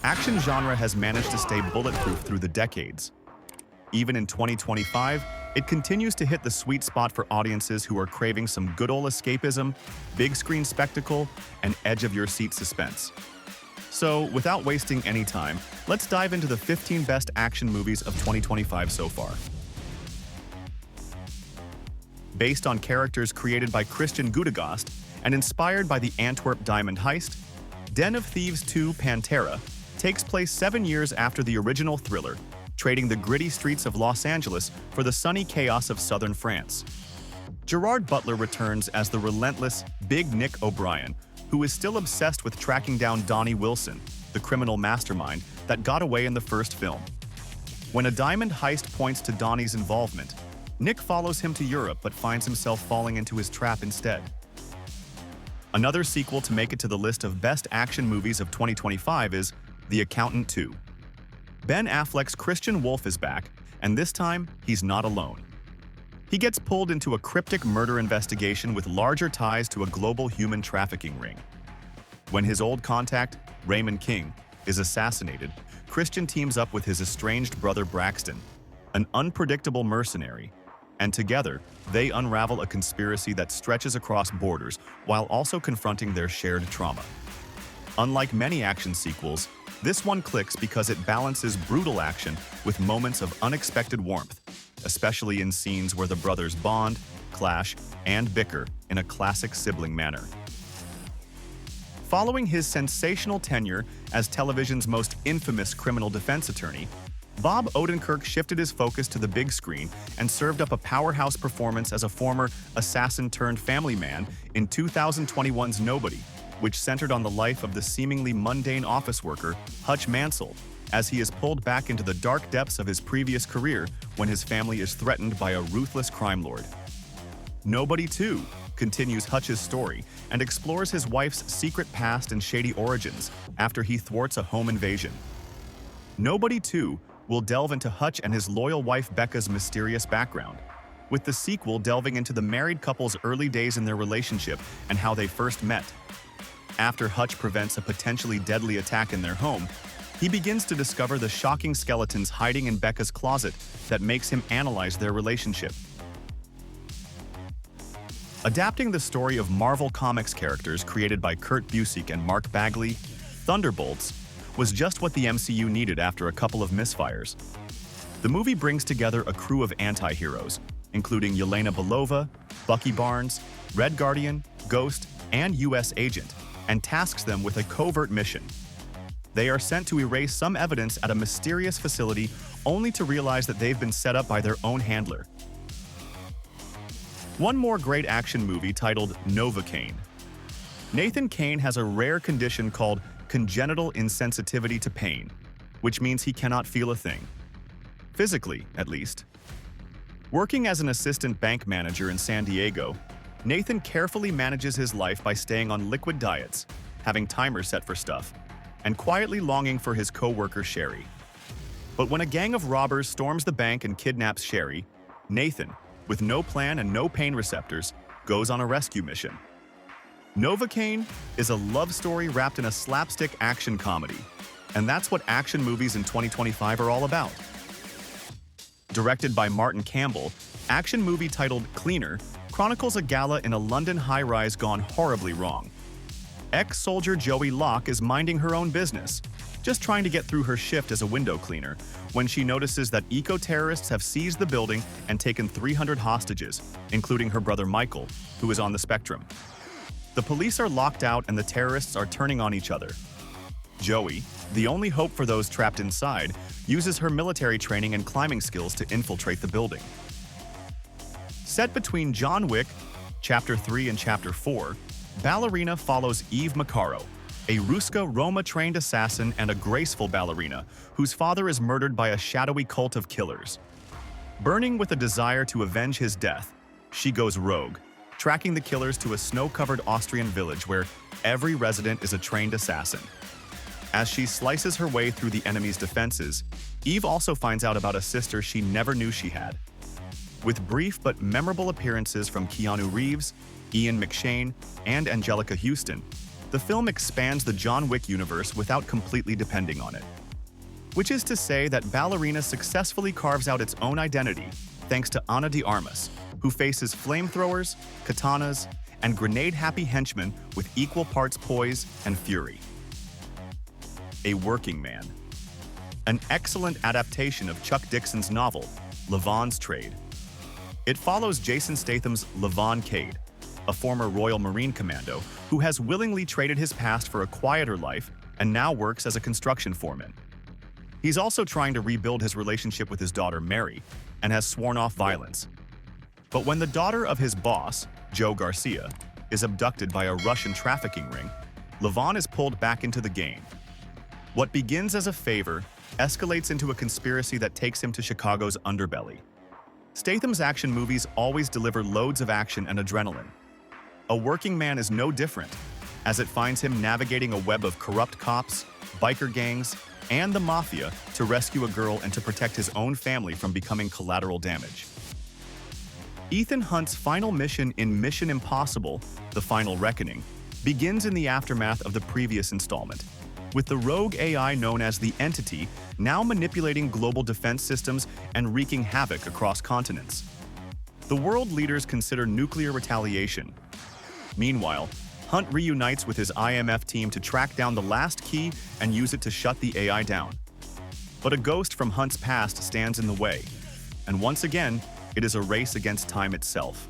action genre has managed to stay bulletproof through the decades. Even in 2025, it continues to hit the sweet spot for audiences who are craving some good old escapism, big screen spectacle, and edge-of-your-seat suspense. So, without wasting any time, let's dive into the 15 best action movies of 2025 so far. Based on characters created by Christian Gudegast and inspired by the Antwerp diamond heist, Den of Thieves 2 Pantera takes place 7 years after the original thriller, trading the gritty streets of Los Angeles for the sunny chaos of southern France. Gerard Butler returns as the relentless Big Nick O'Brien, who is still obsessed with tracking down Donnie Wilson, the criminal mastermind that got away in the first film. When a diamond heist points to Donnie's involvement, Nick follows him to Europe but finds himself falling into his trap instead. Another sequel to make it to the list of best action movies of 2025 is The Accountant 2. Ben Affleck's Christian Wolff is back, and this time, he's not alone. He gets pulled into a cryptic murder investigation with larger ties to a global human trafficking ring. When his old contact, Raymond King, is assassinated, Christian teams up with his estranged brother Braxton, an unpredictable mercenary, and together, they unravel a conspiracy that stretches across borders while also confronting their shared trauma. Unlike many action sequels, this one clicks because it balances brutal action with moments of unexpected warmth, especially in scenes where the brothers bond, clash, and bicker in a classic sibling manner. Following his sensational tenure as television's most infamous criminal defense attorney, Bob Odenkirk shifted his focus to the big screen and served up a powerhouse performance as a former assassin-turned-family man in 2021's Nobody, which centered on the life of the seemingly mundane office worker, Hutch Mansell, as he is pulled back into the dark depths of his previous career when his family is threatened by a ruthless crime lord. Nobody 2 continues Hutch's story and explores his wife's secret past and shady origins after he thwarts a home invasion. Nobody 2 will delve into Hutch and his loyal wife Becca's mysterious background, with the sequel delving into the married couple's early days in their relationship and how they first met. After Hutch prevents a potentially deadly attack in their home, he begins to discover the shocking skeletons hiding in Becca's closet that makes him analyze their relationship. Adapting the story of Marvel Comics characters created by Kurt Busiek and Mark Bagley, Thunderbolts was just what the MCU needed after a couple of misfires. The movie brings together a crew of anti-heroes, including Yelena Belova, Bucky Barnes, Red Guardian, Ghost, and US Agent, and tasks them with a covert mission. They are sent to erase some evidence at a mysterious facility only to realize that they've been set up by their own handler. One more great action movie titled Novocaine. Nathan Cain has a rare condition called congenital insensitivity to pain, which means he cannot feel a thing. Physically, at least. Working as an assistant bank manager in San Diego, Nathan carefully manages his life by staying on liquid diets, having timers set for stuff, and quietly longing for his co-worker Sherry. But when a gang of robbers storms the bank and kidnaps Sherry, Nathan, with no plan and no pain receptors, goes on a rescue mission. Novocaine is a love story wrapped in a slapstick action comedy, and that's what action movies in 2025 are all about. Directed by Martin Campbell, action movie titled Cleaner chronicles a gala in a London high-rise gone horribly wrong. Ex-soldier Joey Locke is minding her own business, just trying to get through her shift as a window cleaner, when she notices that eco-terrorists have seized the building and taken 300 hostages, including her brother Michael, who is on the spectrum. The police are locked out and the terrorists are turning on each other. Joey, the only hope for those trapped inside, uses her military training and climbing skills to infiltrate the building. Set between John Wick, Chapter 3 and Chapter 4, Ballerina follows Eve Macaro, a Ruska Roma-trained assassin and a graceful ballerina whose father is murdered by a shadowy cult of killers. Burning with a desire to avenge his death, she goes rogue, tracking the killers to a snow-covered Austrian village where every resident is a trained assassin. As she slices her way through the enemy's defenses, Eve also finds out about a sister she never knew she had. With brief but memorable appearances from Keanu Reeves, Ian McShane, and Angelica Houston, the film expands the John Wick universe without completely depending on it. Which is to say that Ballerina successfully carves out its own identity thanks to Ana de Armas, who faces flamethrowers, katanas, and grenade-happy henchmen with equal parts poise and fury. A Working Man. An excellent adaptation of Chuck Dixon's novel, Levon's Trade. It follows Jason Statham's Levon Cade, a former Royal Marine commando who has willingly traded his past for a quieter life and now works as a construction foreman. He's also trying to rebuild his relationship with his daughter Mary and has sworn off violence. But when the daughter of his boss, Joe Garcia, is abducted by a Russian trafficking ring, Levon is pulled back into the game. What begins as a favor escalates into a conspiracy that takes him to Chicago's underbelly. Statham's action movies always deliver loads of action and adrenaline. A Working Man is no different, as it finds him navigating a web of corrupt cops, biker gangs, and the mafia to rescue a girl and to protect his own family from becoming collateral damage. Ethan Hunt's final mission in Mission Impossible: The Final Reckoning begins in the aftermath of the previous installment, with the rogue AI known as the Entity now manipulating global defense systems and wreaking havoc across continents. The world leaders consider nuclear retaliation. Meanwhile, Hunt reunites with his IMF team to track down the last key and use it to shut the AI down. But a ghost from Hunt's past stands in the way, and once again, it is a race against time itself.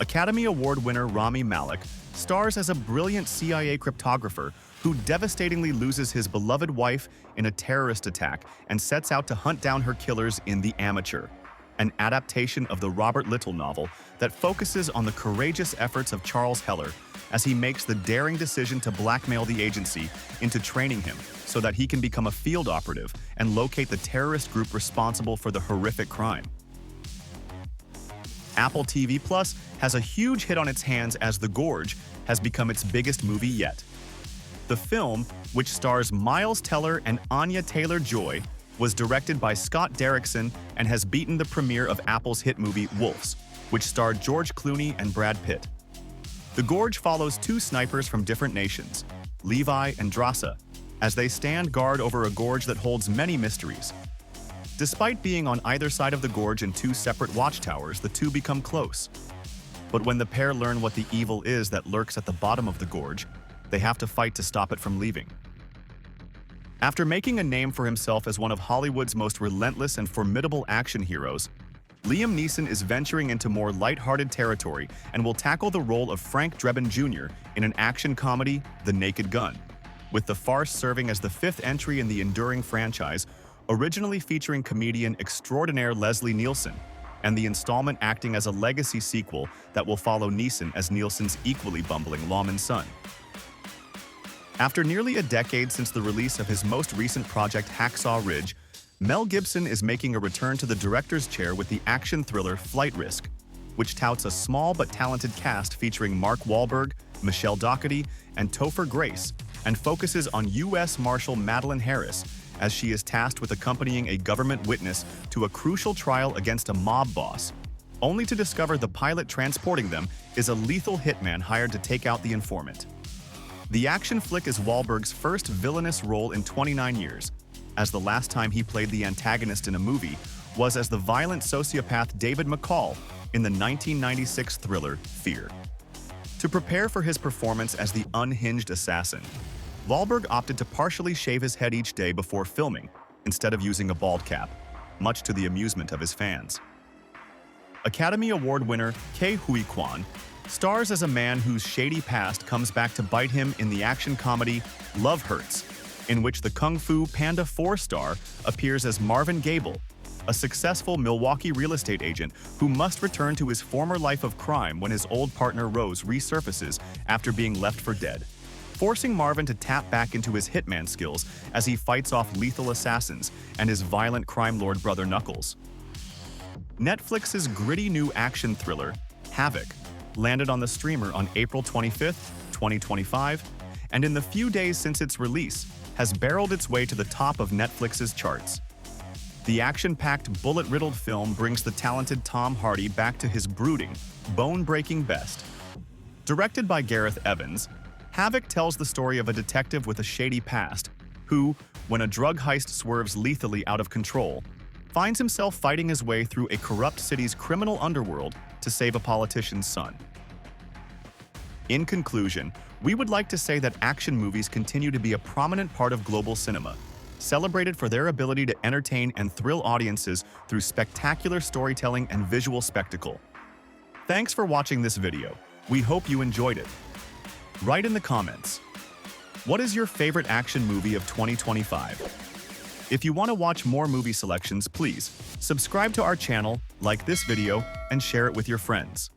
Academy Award winner Rami Malek stars as a brilliant CIA cryptographer who devastatingly loses his beloved wife in a terrorist attack and sets out to hunt down her killers in The Amateur, an adaptation of the Robert Little novel that focuses on the courageous efforts of Charles Heller as he makes the daring decision to blackmail the agency into training him so that he can become a field operative and locate the terrorist group responsible for the horrific crime. Apple TV Plus has a huge hit on its hands as The Gorge has become its biggest movie yet. The film, which stars Miles Teller and Anya Taylor-Joy, was directed by Scott Derrickson and has beaten the premiere of Apple's hit movie Wolves, which starred George Clooney and Brad Pitt. The Gorge follows two snipers from different nations, Levi and Drasa, as they stand guard over a gorge that holds many mysteries. Despite being on either side of the gorge in two separate watchtowers, the two become close. But when the pair learn what the evil is that lurks at the bottom of the gorge, they have to fight to stop it from leaving. After making a name for himself as one of Hollywood's most relentless and formidable action heroes, Liam Neeson is venturing into more lighthearted territory and will tackle the role of Frank Drebin Jr. in an action comedy, The Naked Gun, with the farce serving as the fifth entry in the enduring franchise, originally featuring comedian extraordinaire Leslie Nielsen, and the installment acting as a legacy sequel that will follow Neeson as Nielsen's equally bumbling lawman son. After nearly a decade since the release of his most recent project Hacksaw Ridge, Mel Gibson is making a return to the director's chair with the action thriller Flight Risk, which touts a small but talented cast featuring Mark Wahlberg, Michelle Dockery, and Topher Grace, and focuses on U.S. Marshal Madeline Harris, as she is tasked with accompanying a government witness to a crucial trial against a mob boss, only to discover the pilot transporting them is a lethal hitman hired to take out the informant. The action flick is Wahlberg's first villainous role in 29 years, as the last time he played the antagonist in a movie was as the violent sociopath David McCall in the 1996 thriller Fear. To prepare for his performance as the unhinged assassin, Wahlberg opted to partially shave his head each day before filming, instead of using a bald cap, much to the amusement of his fans. Academy Award winner Ke Huy Quan stars as a man whose shady past comes back to bite him in the action comedy Love Hurts, in which the Kung Fu Panda 4 star appears as Marvin Gable, a successful Milwaukee real estate agent who must return to his former life of crime when his old partner Rose resurfaces after being left for dead, forcing Marvin to tap back into his hitman skills as he fights off lethal assassins and his violent crime lord brother Knuckles. Netflix's gritty new action thriller, Havoc, landed on the streamer on April 25, 2025, and in the few days since its release, has barreled its way to the top of Netflix's charts. The action-packed, bullet-riddled film brings the talented Tom Hardy back to his brooding, bone-breaking best. Directed by Gareth Evans, Havoc tells the story of a detective with a shady past who, when a drug heist swerves lethally out of control, finds himself fighting his way through a corrupt city's criminal underworld to save a politician's son. In conclusion, we would like to say that action movies continue to be a prominent part of global cinema, celebrated for their ability to entertain and thrill audiences through spectacular storytelling and visual spectacle. Thanks for watching this video. We hope you enjoyed it. Write in the comments, what is your favorite action movie of 2025? If you want to watch more movie selections, please subscribe to our channel, like this video, and share it with your friends.